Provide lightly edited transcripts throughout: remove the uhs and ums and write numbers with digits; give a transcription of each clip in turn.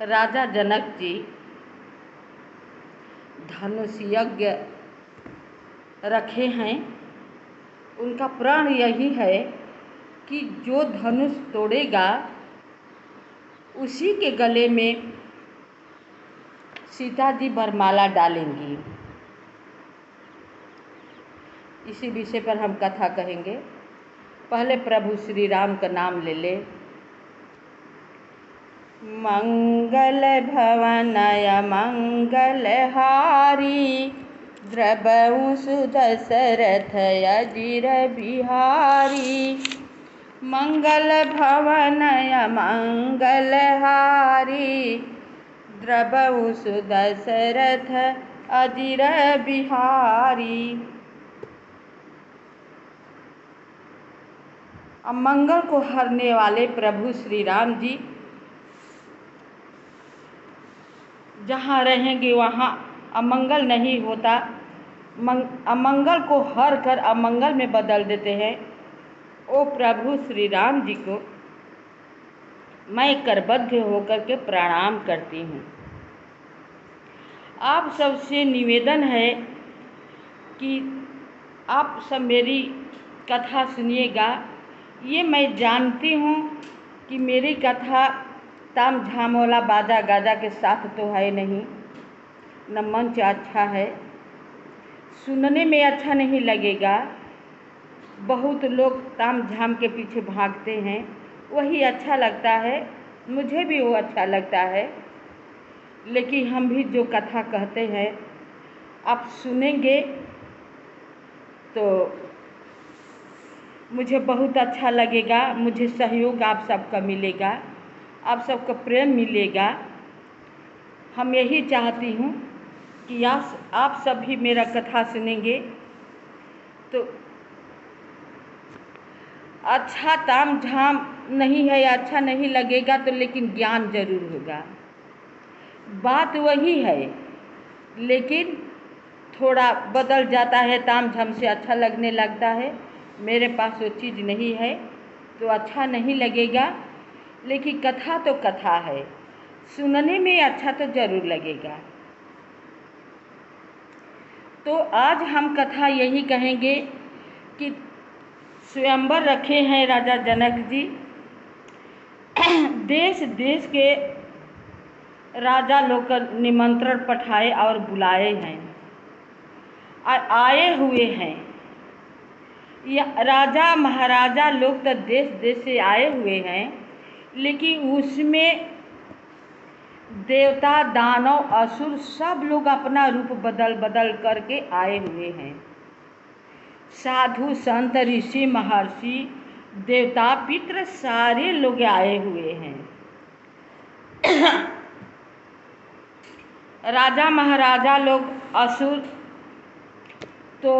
राजा जनक जी धनुष यज्ञ रखे हैं। उनका प्रण यही है कि जो धनुष तोड़ेगा उसी के गले में सीता जी वरमाला डालेंगी। इसी विषय पर हम कथा कहेंगे। पहले प्रभु श्री राम का नाम ले ले। मंगल भवनय मंगलहारी द्रवहु सुदशरथ अजिर बिहारी। मंगल भवनय मंगलहारी द्रवहु सुदशरथ अजिर बिहारी। अमंगल को हरने वाले प्रभु श्री राम जी जहाँ रहेंगे वहाँ अमंगल नहीं होता। अमंगल को हर कर अमंगल में बदल देते हैं। ओ प्रभु श्री राम जी को मैं करबद्ध होकर के प्रणाम करती हूँ। आप सबसे निवेदन है कि आप सब मेरी कथा सुनिएगा। ये मैं जानती हूँ कि मेरी कथा ताम झाम वाला बाजा गाजा के साथ तो है नहीं, न मंच अच्छा है, सुनने में अच्छा नहीं लगेगा। बहुत लोग ताम झाम के पीछे भागते हैं, वही अच्छा लगता है, मुझे भी वो अच्छा लगता है। लेकिन हम भी जो कथा कहते हैं आप सुनेंगे तो मुझे बहुत अच्छा लगेगा। मुझे सहयोग आप सबका मिलेगा, आप सबका प्रेम मिलेगा। हम यही चाहती हूँ कि आप सब भी मेरा कथा सुनेंगे तो अच्छा ताम झाम नहीं है, अच्छा नहीं लगेगा तो लेकिन ज्ञान जरूर होगा। बात वही है लेकिन थोड़ा बदल जाता है, ताम झाम से अच्छा लगने लगता है। मेरे पास वो चीज़ नहीं है तो अच्छा नहीं लगेगा, लेकिन कथा तो कथा है, सुनने में अच्छा तो ज़रूर लगेगा। तो आज हम कथा यही कहेंगे कि स्वयंवर रखे हैं राजा जनक जी। देश देश के राजा लोग का निमंत्रण पठाए और बुलाए हैं और आए हुए हैं। या राजा महाराजा लोग तो देश देश से आए हुए हैं, लेकिन उसमें देवता दानव असुर सब लोग अपना रूप बदल बदल करके आए हुए हैं। साधु संत ऋषि महर्षि देवता पितृ सारे लोग आए हुए हैं। राजा महाराजा लोग असुर तो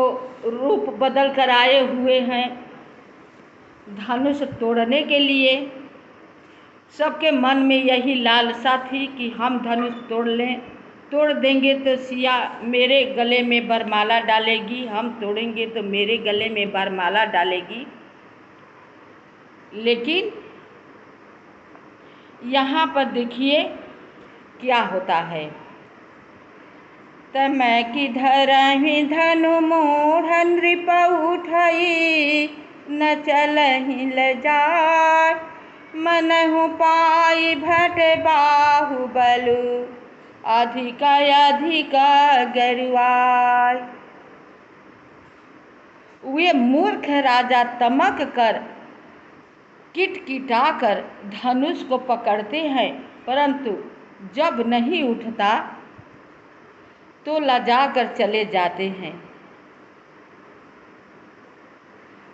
रूप बदल कर आए हुए हैं धनुष तोड़ने के लिए। सबके मन में यही लालसा थी कि हम धनुष तोड़ देंगे तो सिया मेरे गले में वरमाला डालेगी, हम तोड़ेंगे तो मेरे गले में वरमाला डालेगी। लेकिन यहाँ पर देखिए क्या होता है। तमै की धरहि धनु मोढ़ नृप उठई न चलहि लजाय। मनहु पाई भट बाहुबलु अधिक अधिक गरुआय। वे मूर्ख राजा तमक कर किटकिटा कर धनुष को पकड़ते हैं, परंतु जब नहीं उठता तो लजा कर चले जाते हैं।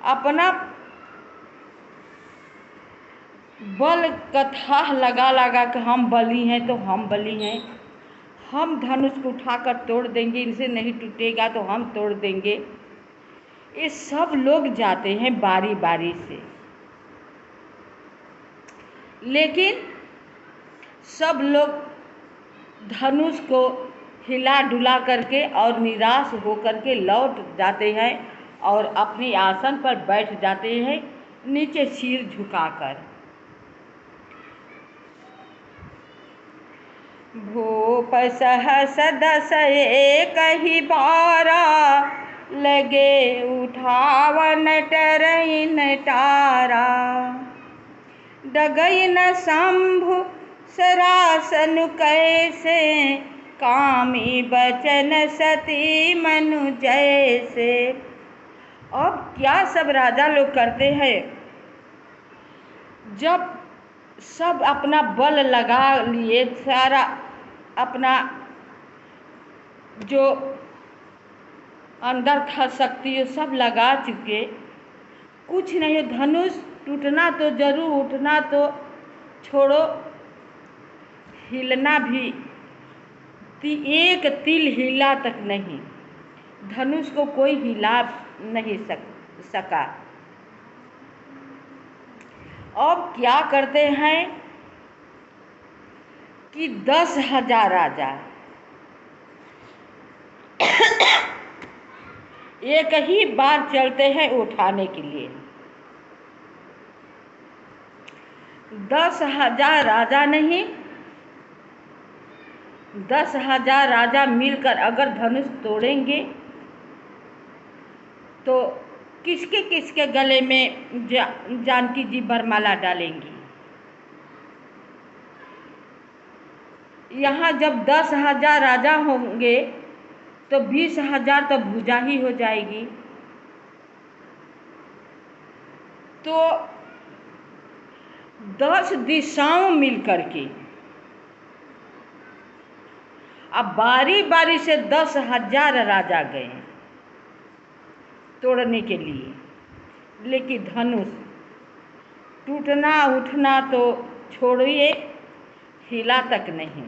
अपना बल कथा लगा लगा कर हम बली हैं तो हम बली हैं, हम धनुष को उठाकर तोड़ देंगे, इनसे नहीं टूटेगा तो हम तोड़ देंगे। ये सब लोग जाते हैं बारी बारी से, लेकिन सब लोग धनुष को हिला डुला करके और निराश होकर के लौट जाते हैं और अपने आसन पर बैठ जाते हैं नीचे सिर झुकाकर। भूप सहस दस एक ही बारा, लगे उठावन टरइन टारा। डगई न शंभु सरासन कैसे, कामी बचन सती मनु जैसे। अब क्या सब राजा लोग करते हैं, जब सब अपना बल लगा लिए, सारा अपना जो अंदर था शक्ति वो सब लगा चुके, कुछ नहीं, धनुष टूटना तो जरूर, उठना तो छोड़ो, हिलना भी एक तिल हिला तक नहीं, धनुष को कोई हिला नहीं सका। अब क्या करते हैं कि 10,000 राजा एक ही बार चलते हैं उठाने के लिए। 10,000 राजा नहीं, 10,000 राजा मिलकर अगर धनुष तोड़ेंगे तो किसके किसके गले में जानकी जी वरमाला डालेंगी। यहाँ जब 10,000 राजा होंगे तो 20,000 तो भुजा ही हो जाएगी। तो 10 दिशाओं मिल करके अब बारी बारी से 10,000 राजा गए तोड़ने के लिए, लेकिन धनुष टूटना उठना तो छोड़िए, हिला तक नहीं।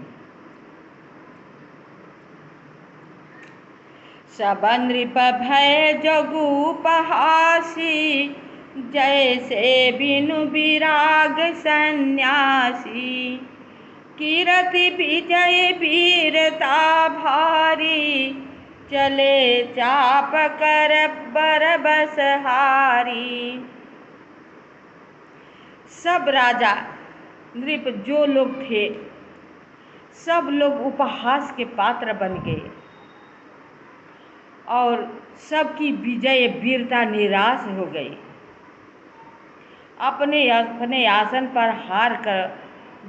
सब नृप भय जगु उपहासी, जैसे बिनु विराग सन्यासी। कीरति विजय वीरता भारी, चले चाप कर बरबस हारी। सब राजा नृप जो लोग थे सब लोग उपहास के पात्र बन गए और सबकी विजय वीरता निराश हो गई। अपने अपने आसन पर हार कर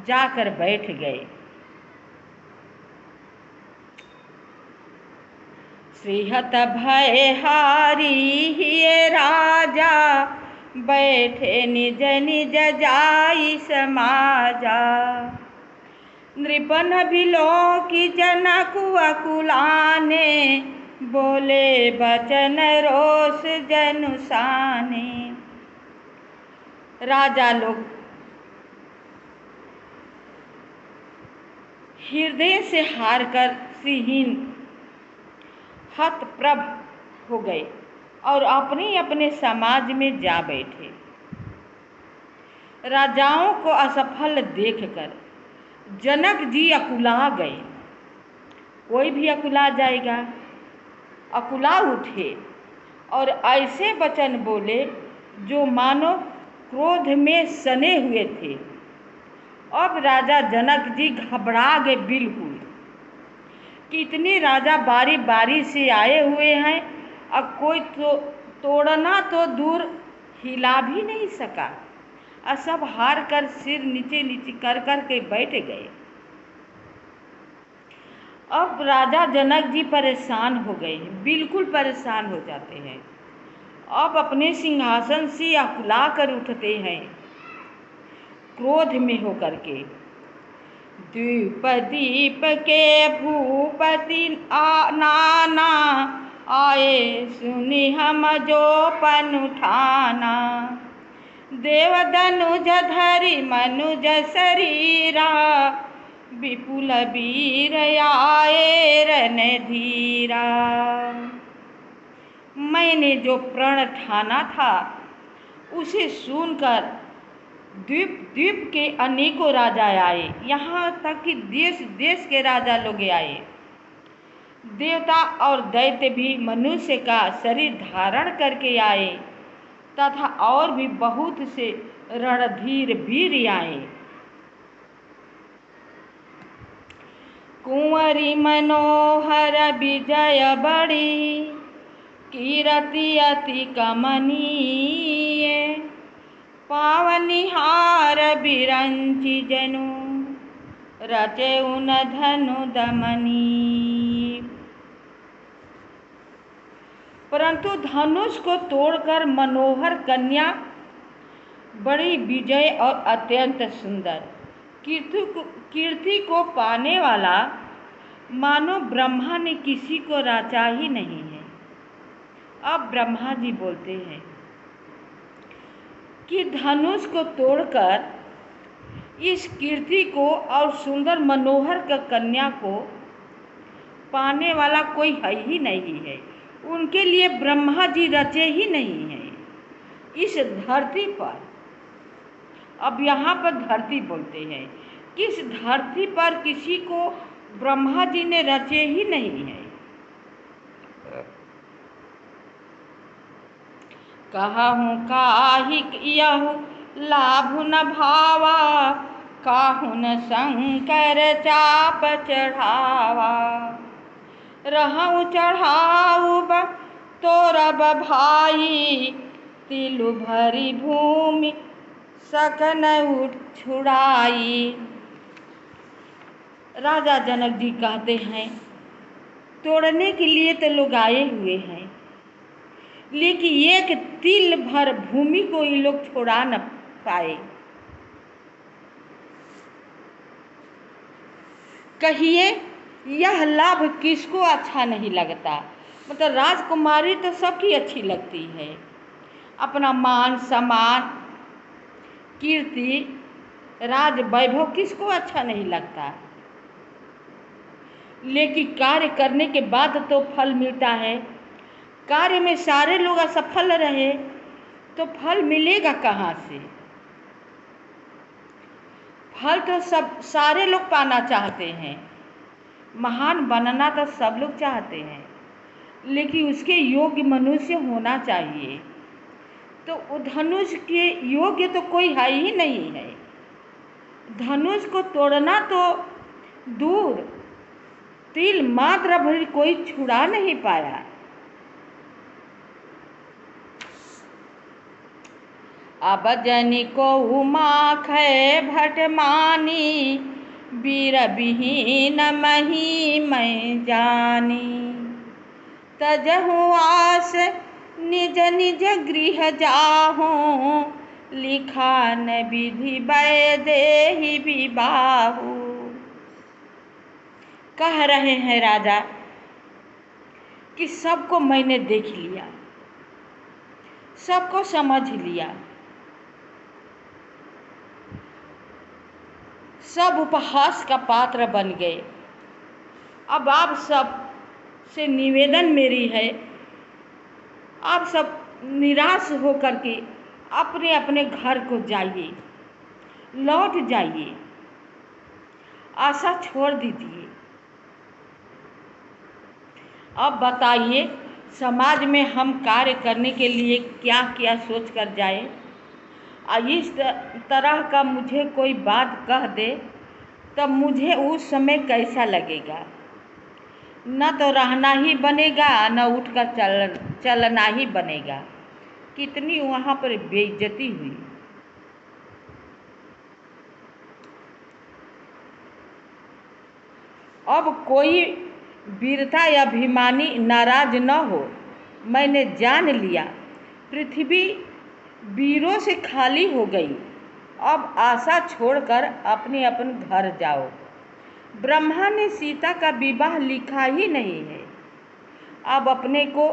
जाकर बैठ गए। श्रीहत भय हारी हिये राजा, बैठे निज निज जाई समाजा। नृपन बिलोकी जनक अकुलाने, बोले बचन रोष जनुसाने। राजा लोग हृदय से हार कर श्रीहीन हतप्रभ हो गए और अपने अपने समाज में जा बैठे। राजाओं को असफल देखकर जनक जी अकुला गए। कोई भी अकुला जाएगा, अकुला उठे और ऐसे वचन बोले जो मानो क्रोध में सने हुए थे। अब राजा जनक जी घबरा गए बिल्कुल, कितने राजा बारी बारी से आए हुए हैं, अब कोई तो तोड़ना तो दूर हिला भी नहीं सका और सब हार कर सिर नीचे नीचे कर कर के बैठ गए। अब राजा जनक जी परेशान हो गए, बिल्कुल परेशान हो जाते हैं। अब अपने सिंहासन से अकुला कर उठते हैं क्रोध में होकर के। द्वीप दीप के भूपति नाना, आए सुनि हम जो पन उठाना। देव दनुज धरि मनुज शरीरा, विपुल वीर आए रणधीरा। मैंने जो प्रण ठाना था उसे सुनकर द्वीप द्वीप के अनेकों राजा आए, यहाँ तक कि देश देश के राजा लोग आए। देवता और दैत्य भी मनुष्य का शरीर धारण करके आए तथा और भी बहुत से रणधीर वीर आए। कुंवरी मनोहर विजय बड़ी, कीरति अति कमनीय। पावनिहार बिरंचि जनु, रचे उन धनु दमनी। परंतु धनुष को तोड़कर मनोहर कन्या, बड़ी विजय और अत्यंत सुंदर कीर्ति को पाने वाला, मानो ब्रह्मा ने किसी को रचा ही नहीं है। अब ब्रह्मा जी बोलते हैं कि धनुष को तोड़कर इस कीर्ति को और सुंदर मनोहर का कन्या को पाने वाला कोई है ही नहीं है। उनके लिए ब्रह्मा जी रचे ही नहीं हैं इस धरती पर। अब यहाँ पर धरती बोलते हैं कि इस धरती पर किसी को ब्रह्मा जी ने रचे ही नहीं है। कहूँ काहि यहु लाभ न भावा, काहू न शंकर चाप चढ़ावा। रहूँ चढ़ाऊ तोरब भाई, तिलु भरी भूमि सकन उठ छुड़ाई। राजा जनक जी कहते हैं, तोड़ने के लिए तो लोग आए हुए हैं, लेकिन एक तिल भर भूमि को ये लोग छोड़ा न पाए। कहिए यह लाभ किसको अच्छा नहीं लगता। मतलब राजकुमारी तो सबकी अच्छी लगती है। अपना मान सम्मान, कीर्ति, राज वैभव किसको अच्छा नहीं लगता। लेकिन कार्य करने के बाद तो फल मिलता है। कार्य में सारे लोग असफल रहे तो फल मिलेगा कहाँ से। फल तो सब सारे लोग पाना चाहते हैं, महान बनना तो सब लोग चाहते हैं, लेकिन उसके योग्य मनुष्य होना चाहिए। तो धनुष के योग्य तो कोई है ही नहीं है। धनुष को तोड़ना तो दूर, तिल मात्र भर कोई छुड़ा नहीं पाया। अब जनि को माख भट मानी, वीर विहीन मही मैं जानी। तजहु आस निज निज गृह जाहूँ, लिखा न विधि वैदेही विबाहु। कह रहे हैं राजा कि सबको मैंने देख लिया, सबको समझ लिया, सब उपहास का पात्र बन गए। अब आप सब से निवेदन मेरी है, आप सब निराश होकर के अपने अपने घर को जाइए, लौट जाइए, आशा छोड़ दीजिए। अब बताइए समाज में हम कार्य करने के लिए क्या क्या सोच कर जाए। इस तरह का मुझे कोई बात कह दे तब मुझे उस समय कैसा लगेगा। न तो रहना ही बनेगा, न उठकर चलना ही बनेगा। कितनी वहाँ पर बेइज्जती हुई। अब कोई वीरता या अभिमानी नाराज न हो। मैंने जान लिया पृथ्वी वीरों से खाली हो गई। अब आशा छोड़कर अपने अपने घर जाओ। ब्रह्मा ने सीता का विवाह लिखा ही नहीं है। अब अपने को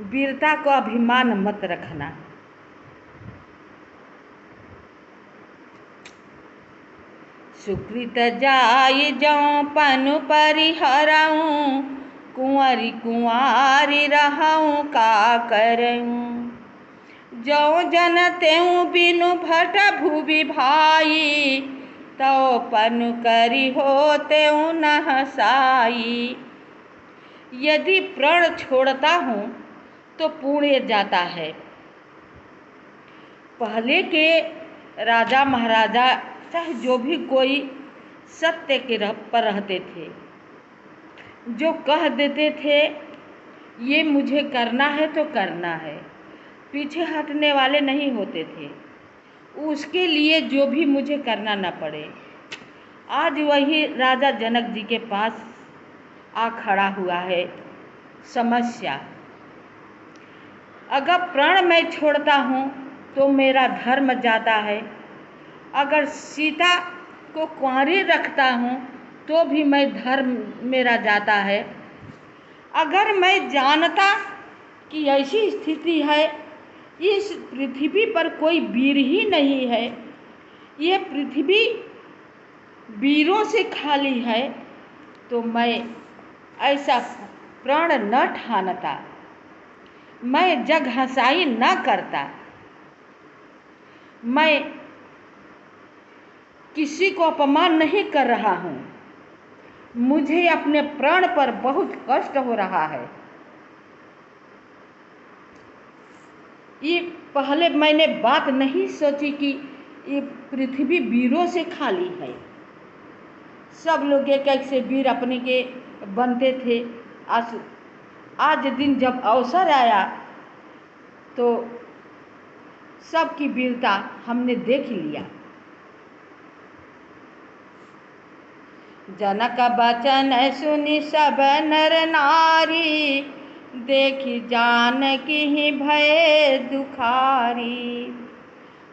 वीरता को अभिमान मत रखना। सुकृत जाय जौं पनु परिहरऊँ, कुंवरी कुंवारी रहऊँ का करऊँ। जौ जन तेऊ बिनु भट भुवि भाई, तौ पनु करी हो तेऊ न हसाई। यदि प्रण छोड़ता हूँ तो पुण्य जाता है। पहले के राजा महाराजा चाहे जो भी कोई सत्य के पर रहते थे। जो कह देते थे ये मुझे करना है तो करना है, पीछे हटने वाले नहीं होते थे, उसके लिए जो भी मुझे करना न पड़े। आज वही राजा जनक जी के पास आ खड़ा हुआ है समस्या। अगर प्राण मैं छोड़ता हूँ तो मेरा धर्म जाता है, अगर सीता को कुंवारी रखता हूँ तो भी मैं धर्म मेरा जाता है। अगर मैं जानता कि ऐसी स्थिति है, इस पृथ्वी पर कोई वीर ही नहीं है, ये पृथ्वी वीरों से खाली है, तो मैं ऐसा प्रण न ठानता, मैं जग हंसाई न करता, मैं किसी को अपमान नहीं कर रहा हूँ, मुझे अपने प्राण पर बहुत कष्ट हो रहा है। ये पहले मैंने बात नहीं सोची कि ये पृथ्वी वीरों से खाली है। सब लोग एक एक से वीर अपने के बनते थे। आज दिन जब अवसर आया तो सबकी वीरता हमने देख लिया। जनक बचन सुनि सब नर नारी, देखी जानकी ही भय दुखारी।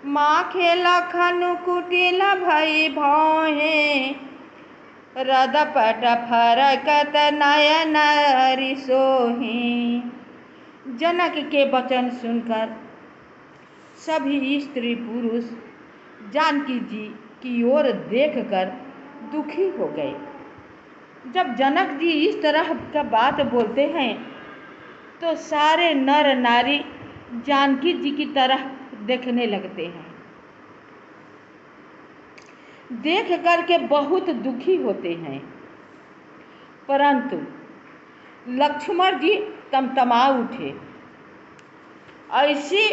माखे लखन कुटिल भई भौहें, रदपट फरकत नयन रिसोहें। जनक के वचन सुनकर सभी स्त्री पुरुष जानकी जी की ओर देखकर दुखी हो गए। जब जनक जी इस तरह का बात बोलते हैं तो सारे नर नारी जानकी जी की तरह देखने लगते हैं, देख करके बहुत दुखी होते हैं। परंतु लक्ष्मण जी तमतमा उठे। ऐसी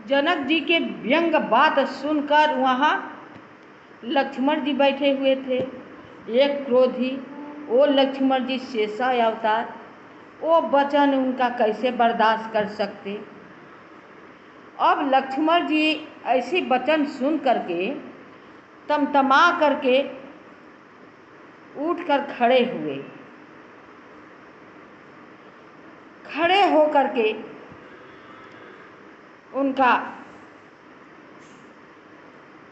जनक जी के व्यंग बात सुनकर वहाँ लक्ष्मण जी बैठे हुए थे। एक क्रोधी वो लक्ष्मण जी शेषा अवतार, वो वचन उनका कैसे बर्दाश्त कर सकते। अब लक्ष्मण जी ऐसे वचन सुन करके तमतमा करके उठकर खड़े हुए। खड़े हो करके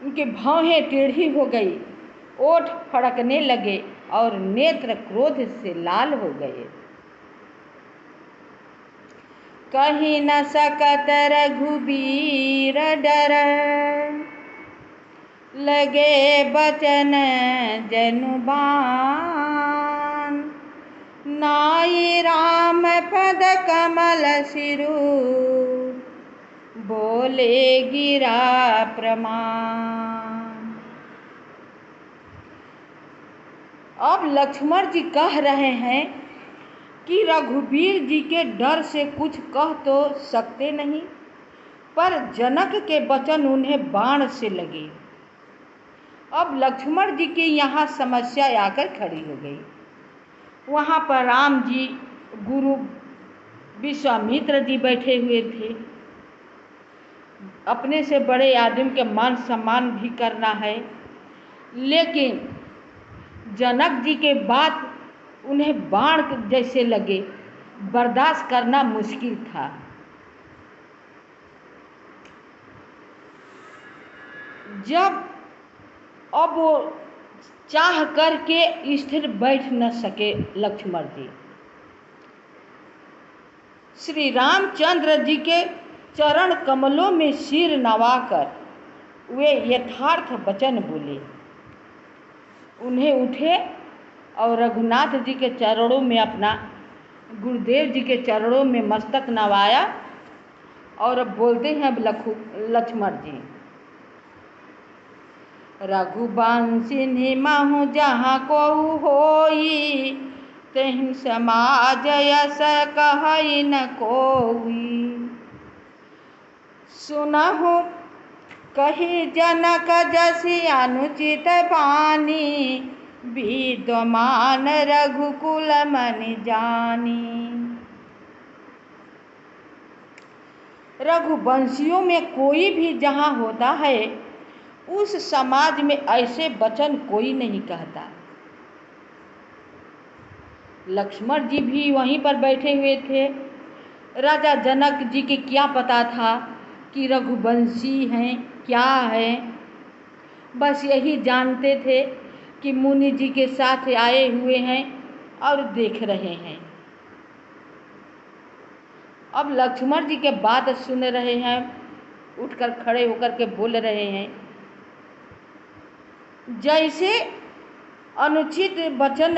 उनके भौहें टेढ़ी हो गई, ओठ फड़कने लगे और नेत्र क्रोध से लाल हो गए। कहीं न सकत रघुबीर डर, लगे बचन जनु बान। नाई राम पद कमल सिरु, बोले गिरा प्रमाण। अब लक्ष्मण जी कह रहे हैं कि रघुवीर जी के डर से कुछ कह तो सकते नहीं, पर जनक के वचन उन्हें बाण से लगे। अब लक्ष्मण जी की यहाँ समस्या आकर खड़ी हो गई। वहाँ पर राम जी, गुरु विश्वामित्र जी बैठे हुए थे। अपने से बड़े आदमी के मान सम्मान भी करना है, लेकिन जनक जी के बात उन्हें बाण जैसे लगे, बर्दाश्त करना मुश्किल था। जब अब वो चाह करके स्थिर बैठ न सके लक्ष्मण जी, श्री रामचंद्र जी के चरण कमलों में सिर नवाकर वे यथार्थ वचन बोले। उन्हें उठे और रघुनाथ जी के चरणों में, अपना गुरुदेव जी के चरणों में मस्तक नवाया और अब बोलते हैं लक्ष्मण जी, रघुवंशी महु जहाँ को होई, तेहि समाज यस कहई न कोई। सुनहु कही जनक जसि अनुचित बानी, विद्यमान रघुकुल मन जानी। रघुवंशियों में कोई भी जहाँ होता है उस समाज में ऐसे वचन कोई नहीं कहता। लक्ष्मण जी भी वहीं पर बैठे हुए थे। राजा जनक जी के क्या पता था कि रघुवंशी हैं क्या है, बस यही जानते थे कि मुनि जी के साथ आए हुए हैं और देख रहे हैं। अब लक्ष्मण जी के बात सुन रहे हैं, उठकर खड़े होकर के बोल रहे हैं। जैसे अनुचित वचन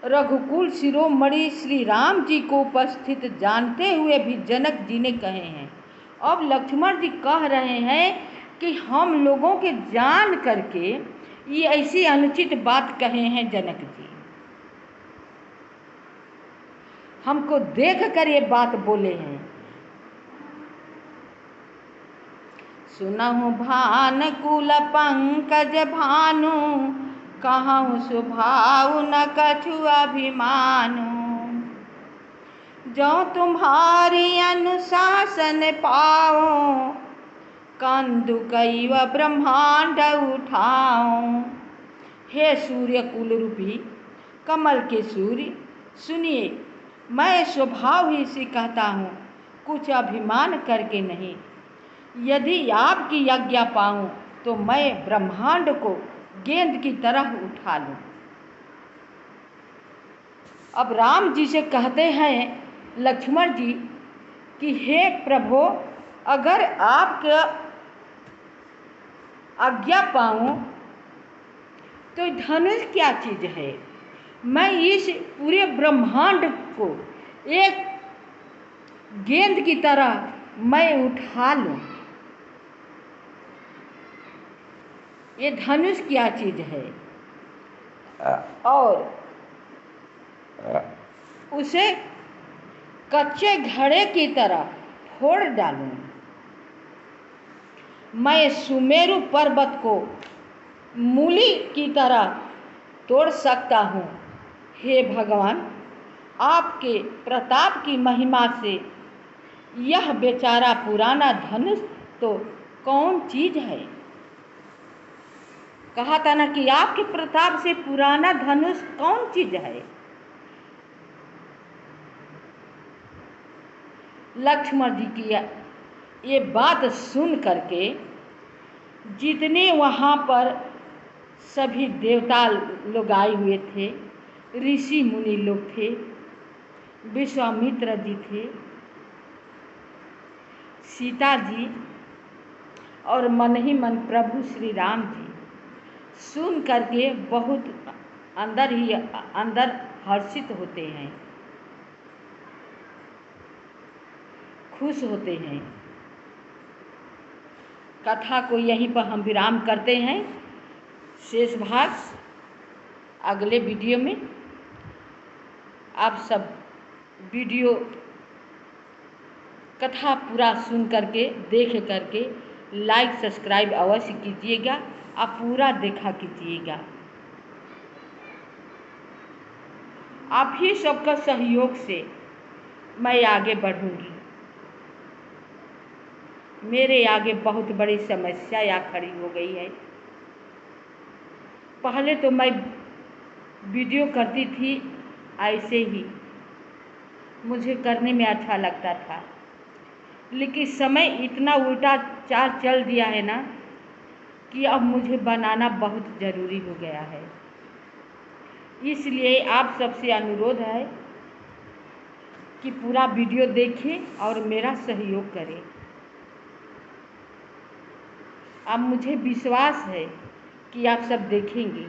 रघुकुल शिरोमणि श्री राम जी को उपस्थित जानते हुए भी जनक जी ने कहे हैं। अब लक्ष्मण जी कह रहे हैं कि हम लोगों के जान करके ये ऐसी अनुचित बात कहे हैं जनक जी, हमको देख कर ये बात बोले हैं। सुनहु भानुकुल पंकज भानु, कहूँ स्वभाव न कछु अभिमानु। जो तुम्हारी अनुशासन पाओ, कंदु कैव ब्रह्मांड उठाओ। हे सूर्य कुल रूपी कमल के सूर्य, सुनिए, मैं स्वभाव ही से कहता हूँ, कुछ अभिमान करके नहीं। यदि आपकी आज्ञा पाऊँ तो मैं ब्रह्मांड को गेंद की तरह उठा लूँ। अब राम जी से कहते हैं लक्ष्मण जी कि हे प्रभु, अगर आपका आज्ञा पाऊँ तो धनुष क्या चीज़ है, मैं इस पूरे ब्रह्मांड को एक गेंद की तरह मैं उठा लूँ। ये धनुष क्या चीज़ है और उसे कच्चे घड़े की तरह फोड़ डालूं। मैं सुमेरु पर्वत को मूली की तरह तोड़ सकता हूँ। हे भगवान, आपके प्रताप की महिमा से यह बेचारा पुराना धनुष तो कौन चीज़ है। कहा था ना कि आपके प्रताप से पुराना धनुष कौन चीज़ है। लक्ष्मण जी की ये बात सुन करके जितने वहाँ पर सभी देवता लोग आए हुए थे, ऋषि मुनि लोग थे, विश्वामित्र जी थे, सीता जी और मन ही मन प्रभु श्री राम जी सुन करके बहुत अंदर ही अंदर हर्षित होते हैं, खुश होते हैं। कथा को यहीं पर हम विराम करते हैं। शेष भाग अगले वीडियो में। आप सब वीडियो कथा पूरा सुन करके देख करके लाइक सब्सक्राइब अवश्य कीजिएगा, आप पूरा देखा कीजिएगा। आप ही सबका सहयोग से मैं आगे बढ़ूंगी। मेरे आगे बहुत बड़ी समस्या या खड़ी हो गई है। पहले तो मैं वीडियो करती थी ऐसे ही, मुझे करने में अच्छा लगता था, लेकिन समय इतना उल्टा चाल चल दिया है ना कि अब मुझे बनाना बहुत ज़रूरी हो गया है। इसलिए आप सबसे अनुरोध है कि पूरा वीडियो देखें और मेरा सहयोग करें। अब मुझे विश्वास है कि आप सब देखेंगे।